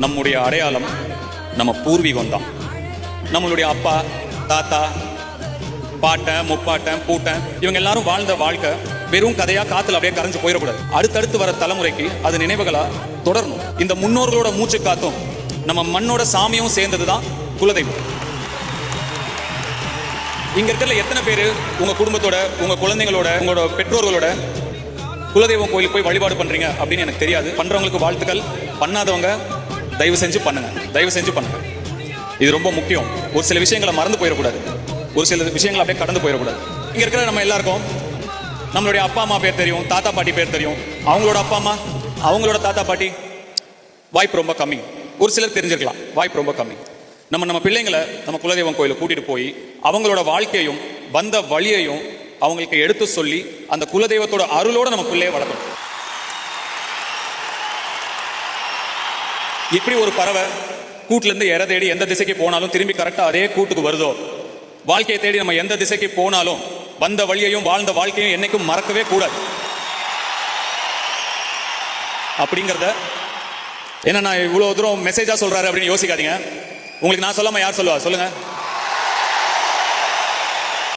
நம்முடைய அடையாளம் நம்ம பூர்வீகம் தான். நம்மளுடைய அப்பா, தாத்தா, பாட்டன், முப்பாட்டன், பூட்டன் இவங்க எல்லாரும் வாழ்ந்த வாழ்க்கை வெறும் கதையா காத்துல அப்படியே கரைஞ்சு போயிடக்கூடாது. அடுத்தடுத்து வர தலைமுறைக்கு அது நினைவுகளா தொடரணும். இந்த முன்னோர்களோட மூச்சு காத்தும் நம்ம மண்ணோட சாமியும் சேர்ந்ததுதான் குலதெய்வம். இங்க இருக்கிற எத்தனை பேர் உங்க குடும்பத்தோட, உங்க குழந்தைங்களோட, உங்களோட பெற்றோர்களோட குலதெய்வம் கோயிலுக்கு போய் வழிபாடு பண்றீங்க அப்படின்னு எனக்கு தெரியாது. பண்றவங்களுக்கு வாழ்த்துக்கள், பண்ணாதவங்க தயவு செஞ்சு பண்ணுங்க, தயவு செஞ்சு பண்ணுங்க. இது ரொம்ப முக்கியம். ஒரு சில விஷயங்களை மறந்து போயிடக்கூடாது, ஒரு சில விஷயங்களை அப்படியே கடந்து போயிடக்கூடாது. இங்க இருக்கிற நம்ம எல்லாருக்கும் நம்மளுடைய அப்பா அம்மா பேர் தெரியும், தாத்தா பாட்டி பேர் தெரியும். அவங்களோட அப்பா அம்மா, அவங்களோட தாத்தா பாட்டி வாய்ப்பு ரொம்ப கம்மி. ஒரு சிலர் தெரிஞ்சிருக்கலாம், வாய்ப்பு ரொம்ப கம்மி. நம்ம பிள்ளைங்களை நம்ம குலதெய்வம் கோயிலுக்கு கூட்டிட்டு போய் அவங்களோட வாழ்க்கையும் வந்த வழியையும் அவங்களுக்கு எடுத்து சொல்லி அந்த குலதெய்வத்தோட அருளோட நம்ம பிள்ளையை வளர்க்கணும். இப்படி ஒரு பறவை கூட்டுல இருந்து இற தேடி எந்த திசைக்கு போனாலும் திரும்பி கரெக்டா அதே கூட்டுக்கு வருதோ, வாழ்க்கையை தேடி நம்ம எந்த திசைக்கு போனாலும் வந்த வழியையும் வாழ்ந்த வாழ்க்கையும் என்னைக்கும் மறக்கவே கூடாது. அப்படிங்கிறத என்ன நான் இவ்வளவு தூரம் மெசேஜா சொல்றாரு அப்படின்னு யோசிக்காதீங்க. உங்களுக்கு நான் சொல்லாம யார் சொல்லுவா சொல்லுங்க.